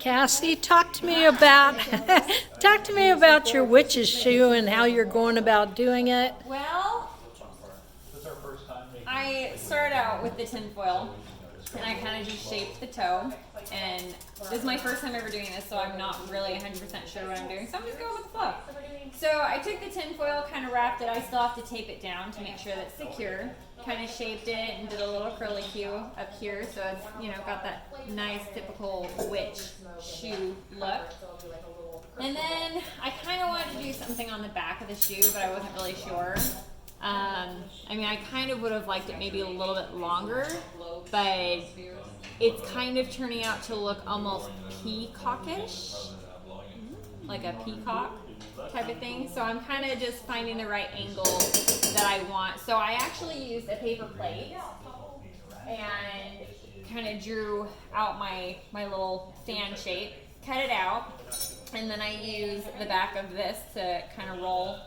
Cassie, talk to me about talk to me about your witch's shoe and how you're going about doing it. Well, I started out with the tin foil, and I kind of just shaped the toe. And this is my first time ever doing this, so I'm not really 100% sure what I'm doing. So I'm just going with the flow. So I took the tin foil, kind of wrapped it. I still have to tape it down to make sure that it's secure. Kind of shaped it and did a little curly Q up here, so it's, you know, got that nice typical witch shoe look. And then I kind of wanted to do something on the back of the shoe, but I wasn't really sure. I mean, I kind of would have liked it maybe a little bit longer, but it's kind of turning out to look almost peacockish, like a peacock type of thing. So I'm kind of just finding the right angle that I want. So I actually used a paper plate and kind of drew out my little fan shape, cut it out, and then I used the back of this to kind of roll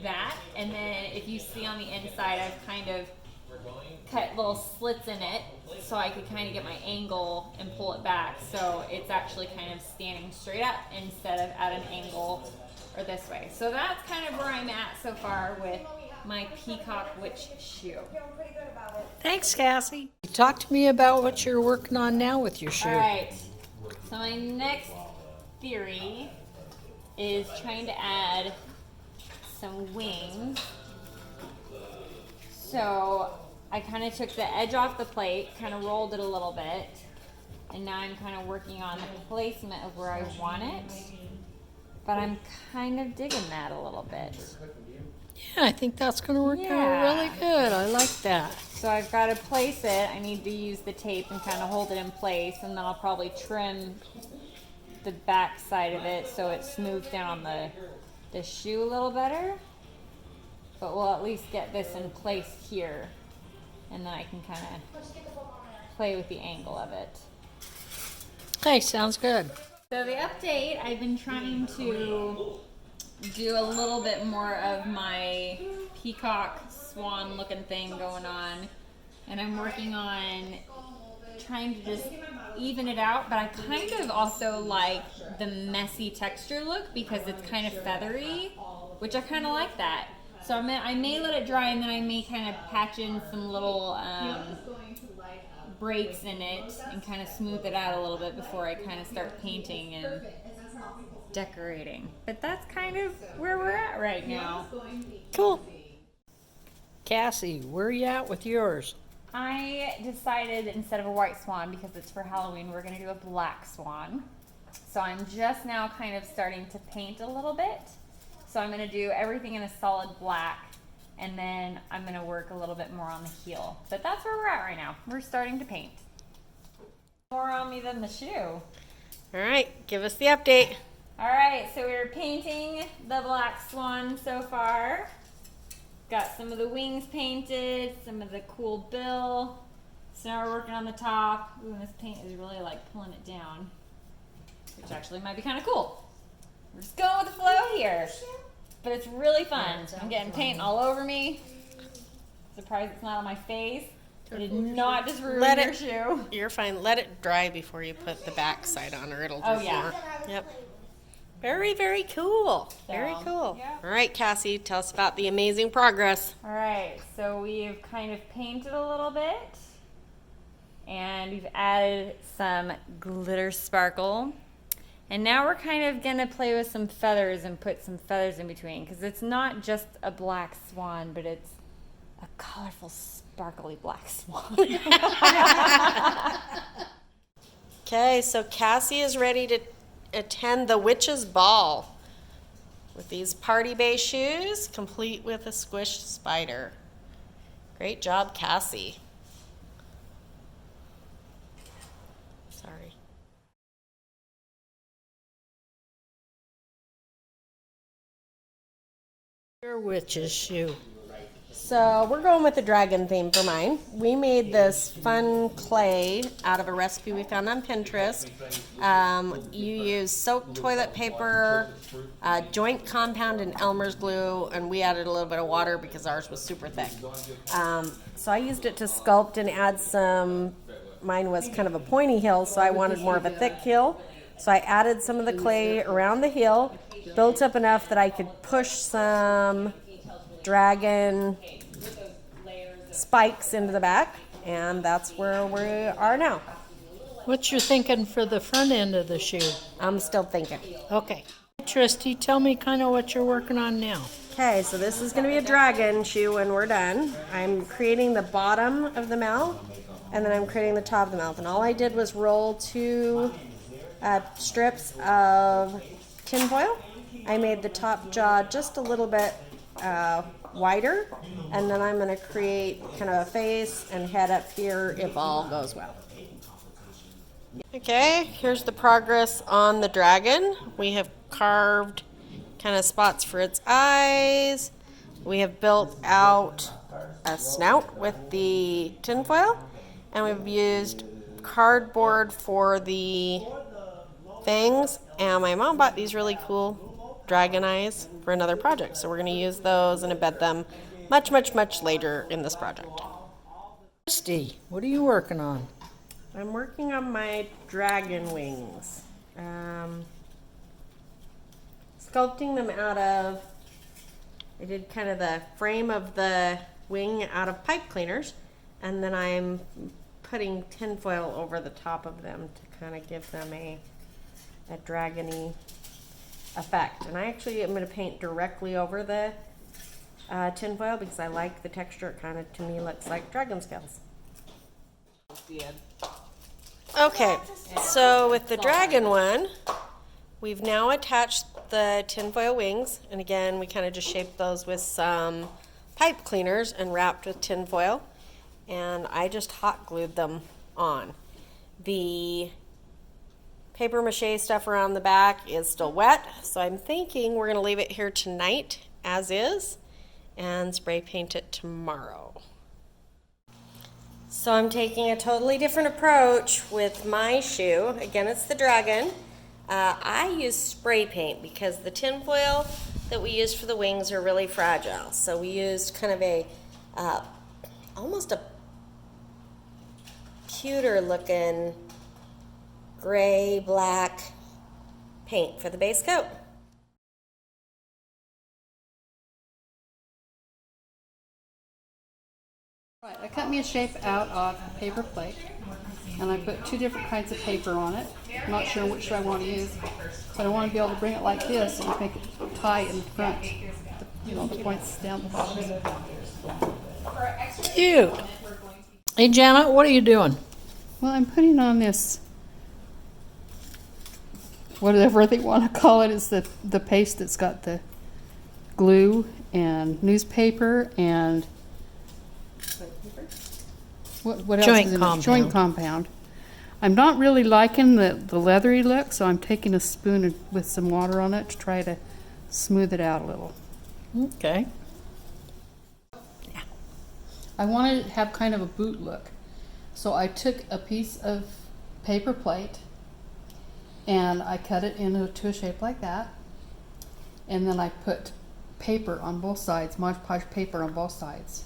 that. And then if you see on the inside, I've kind of cut little slits in it so I could kind of get my angle and pull it back, so it's actually kind of standing straight up instead of at an angle or this way. So that's kind of where I'm at so far with my peacock witch shoe. Thanks, Cassie. Talk to me about what you're working on now with your shoe. All right, so my next theory is trying to add some wings. So I kind of took the edge off the plate, kind of rolled it a little bit, and now I'm kind of working on the placement of where I want it, but I'm kind of digging that a little bit. Yeah, I think that's going to work out really good. I like that. So I've got to place it. I need to use the tape and kind of hold it in place, and then I'll probably trim the back side of it so it smooths down the shoe a little better. But we'll at least get this in place here, and then I can kind of play with the angle of it. Hey, sounds good. So the update, I've been trying to do a little bit more of my peacock swan looking thing going on, and I'm working on trying to just even it out, but I kind of also like the messy texture look because it's kind of feathery, which I kind of like that. So I may let it dry, and then I may kind of patch in some little breaks in it and kind of smooth it out a little bit before I kind of start painting and decorating. But that's kind of where we're at right now. Cool. Cassie, where are you at with yours? I decided instead of a white swan, because it's for Halloween, we're going to do a black swan. So I'm just now kind of starting to paint a little bit. So I'm going to do everything in a solid black, and then I'm going to work a little bit more on the heel. But that's where we're at right now. We're starting to paint. More on me than the shoe. All right, give us the update. All right, so we're painting the black swan so far. Got some of the wings painted, some of the cool bill. So now we're working on the top. Ooh, and this paint is really like pulling it down, which actually might be kind of cool. We're just going with the flow here, but it's really fun. I'm getting paint all over me. Surprised it's not on my face. I did not just ruin your shoe. You're fine. Let it dry before you put the back side on, or it'll do more. Yep. Very, very cool. Very cool. Yeah. All right, Cassie, tell us about the amazing progress. All right, so we've kind of painted a little bit, and we've added some glitter sparkle. And now we're kind of going to play with some feathers and put some feathers in between, because it's not just a black swan, but it's a colorful, sparkly black swan. Okay, so Cassie is ready to attend the witch's ball with these party bay shoes, complete with a squished spider. Great job, Cassie. Sorry. Your witch's shoe. So we're going with the dragon theme for mine. We made this fun clay out of a recipe we found on Pinterest. You use soaked toilet paper, joint compound, and Elmer's glue, and we added a little bit of water because ours was super thick. So I used it to sculpt and add some, mine was kind of a pointy heel, so I wanted more of a thick heel. So I added some of the clay around the heel, built up enough that I could push some dragon spikes into the back, and that's where we are now. What you're thinking for the front end of the shoe? I'm still thinking. Okay. Tristy, tell me kind of what you're working on now. Okay, so this is going to be a dragon shoe when we're done. I'm creating the bottom of the mouth, and then I'm creating the top of the mouth. And all I did was roll 2 strips of tinfoil. I made the top jaw just a little bit wider, and then I'm going to create kind of a face and head up here if all goes well. Okay, here's the progress on the dragon. We have carved kind of spots for its eyes. We have built out a snout with the tinfoil, and we've used cardboard for the fangs. And my mom bought these really cool dragon eyes for another project, so we're going to use those and embed them much, much, much later in this project. Tristy, what are you working on? I'm working on my dragon wings. Sculpting them out of, I did kind of the frame of the wing out of pipe cleaners, and then I'm putting tinfoil over the top of them to kind of give them a dragony effect. And I actually am going to paint directly over the tinfoil because I like the texture. It kind of, to me, looks like dragon scales. Okay, so with the dragon one, we've now attached the tinfoil wings, and again, we kind of just shaped those with some pipe cleaners and wrapped with tinfoil, and I just hot glued them on. The paper mache stuff around the back is still wet, so I'm thinking we're going to leave it here tonight as is and spray paint it tomorrow. So I'm taking a totally different approach with my shoe. Again, it's the dragon. I use spray paint because the tinfoil that we used for the wings are really fragile. So we used kind of a, almost a pewter looking gray, black paint for the base coat. Right, I cut me a shape out of a paper plate, and I put 2 different kinds of paper on it. I'm not sure which I want to use, but I want to be able to bring it like this and make it tie in front, the points down the bottom. Cute. Hey, Janet, what are you doing? Well, I'm putting on this, whatever they want to call it, is the paste that's got the glue and newspaper and what else Joint is in compound. it? Joint compound. I'm not really liking the leathery look, so I'm taking a spoon with some water on it to try to smooth it out a little. Okay. I wanted to have kind of a boot look. So I took a piece of paper plate and I cut it into a shape like that. And then I put paper on both sides, Mod Podge paper on both sides.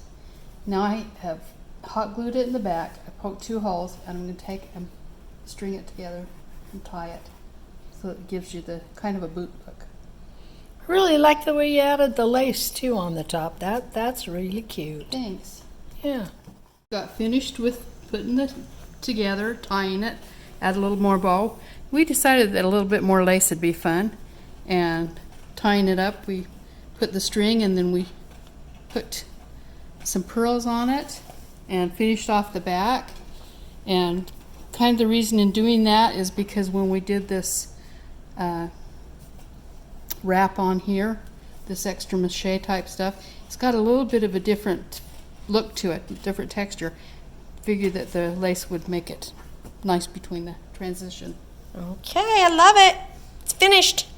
Now I have hot glued it in the back. I poked 2 holes, and I'm going to take and string it together and tie it so it gives you the kind of a boot look. I really like the way you added the lace too on the top. That's really cute. Thanks. Yeah. Got finished with putting it together, tying it, add a little more bow. We decided that a little bit more lace would be fun, and tying it up, we put the string and then we put some pearls on it and finished off the back. And kind of the reason in doing that is because when we did this wrap on here, this extra mache type stuff, it's got a little bit of a different look to it, different texture. Figured that the lace would make it nice between the transition. Okay, I love it. It's finished.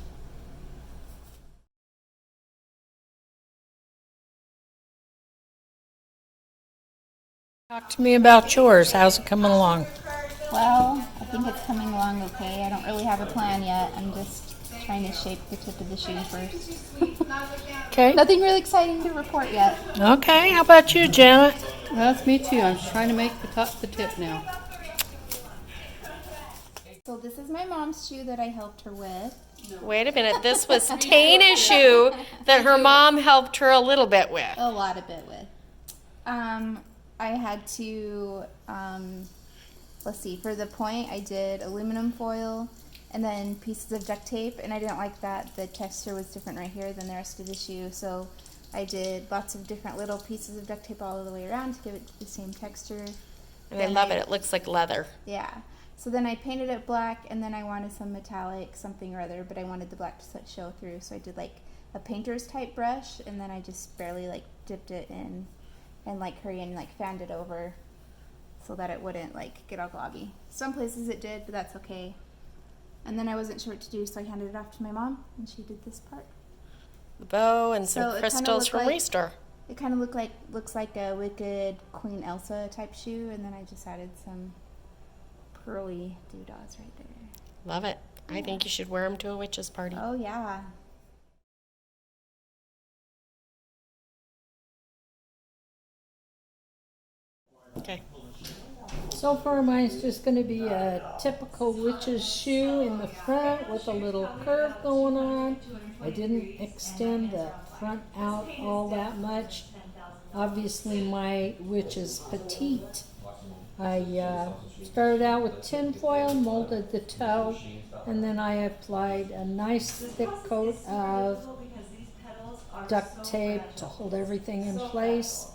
Talk to me about yours. How's it coming along? Well, I think it's coming along okay. I don't really have a plan yet. I'm just trying to shape the tip of the shoe first. Okay. Nothing really exciting to report yet. Okay. How about you, Janet? Well, that's me too. I'm trying to make the tip now. So this is my mom's shoe that I helped her with. Wait a minute. This was Tana's shoe that her mom helped her a little bit with. A lot of it with. I had to, let's see, for the point I did aluminum foil and then pieces of duct tape, and I didn't like that the texture was different right here than the rest of the shoe, so I did lots of different little pieces of duct tape all the way around to give it the same texture. And I love it. It looks like leather. Yeah. So then I painted it black, and then I wanted some metallic something or other, but I wanted the black to show through, so I did like a painter's type brush, and then I just barely like dipped it in and like Korean like fanned it over so that it wouldn't like get all globby. Some places it did, but that's okay. And then I wasn't sure what to do, so I handed it off to my mom, and she did this part. The bow and So some it kinda crystals looked from like- Restore. It kind of looks like a Wicked Queen Elsa type shoe, and then I just added some pearly doodads right there. Love it. I think you should wear them to a witch's party. Oh yeah. Okay. So far, mine's just going to be a typical witch's shoe in the front with a little curve going on. I didn't extend the front out all that much. Obviously, my witch is petite. I started out with tin foil, molded the toe, and then I applied a nice thick coat of duct tape to hold everything in place.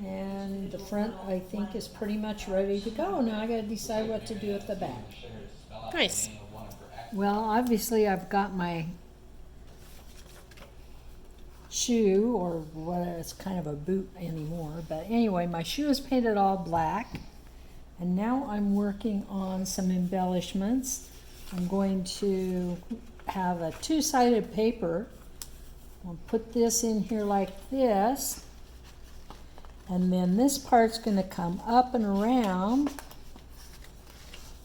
And the front, I think, is pretty much ready to go. Now I got to decide what to do at the back. Nice. Well, obviously I've got my shoe, or what, it's kind of a boot anymore. But anyway, my shoe is painted all black. And now I'm working on some embellishments. I'm going to have a two-sided paper. I'll put this in here like this. And then this part's going to come up and around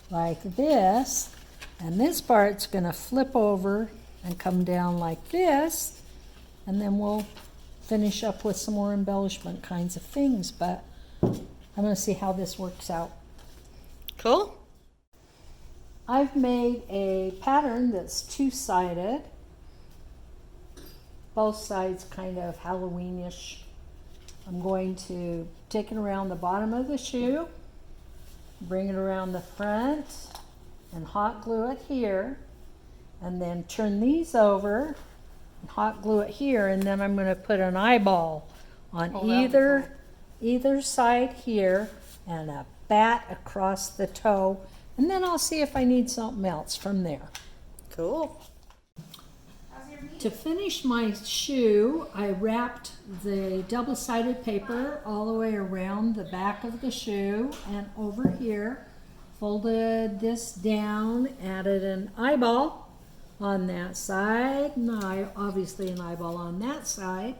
like this. And this part's going to flip over and come down like this. And then we'll finish up with some more embellishment kinds of things. But I'm going to see how this works out. Cool. I've made a pattern that's two-sided. Both sides kind of Halloweenish. I'm going to take it around the bottom of the shoe, bring it around the front, and hot glue it here, and then turn these over and hot glue it here, and then I'm going to put an eyeball on either side here and a bat across the toe, and then I'll see if I need something else from there. Cool. To finish my shoe, I wrapped the double-sided paper all the way around the back of the shoe and over here, folded this down, added an eyeball on that side, and obviously an eyeball on that side,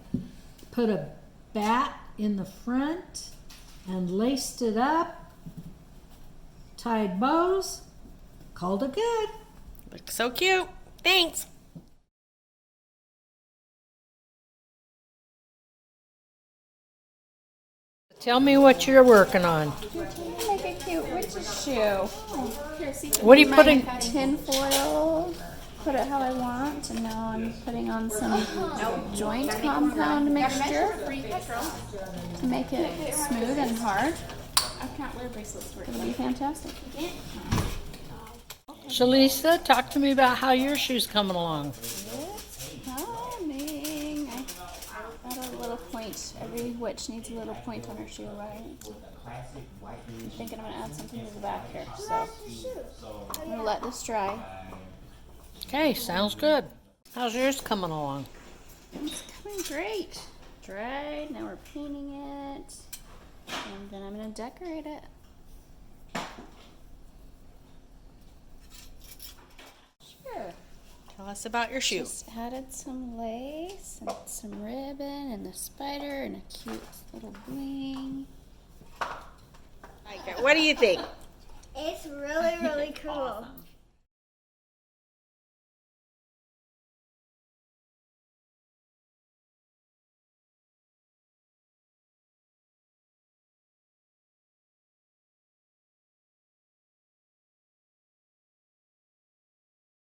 put a bat in the front and laced it up, tied bows, called it good. Looks so cute. Thanks. Tell me what you're working on. You're trying to make a cute witch's shoe. Here, see, What are you my putting? tin foil. Put it how I want, and now I'm putting on some joint compound mixture to make it smooth and hard. I can't wear bracelets for it. It'll be fantastic. Shalisa, talk to me about how your shoe's coming along. Coming. I got a little point. Every witch needs a little point on her shoe, right? I'm thinking I'm gonna add something to the back here, so I'm gonna let this dry. Okay, sounds good. How's yours coming along? It's coming great. Dried. Now we're painting it, and then I'm gonna decorate it. Sure. Tell us about your shoe. Just added some lace and some ribbon and the spider and a cute little bling. What do you think?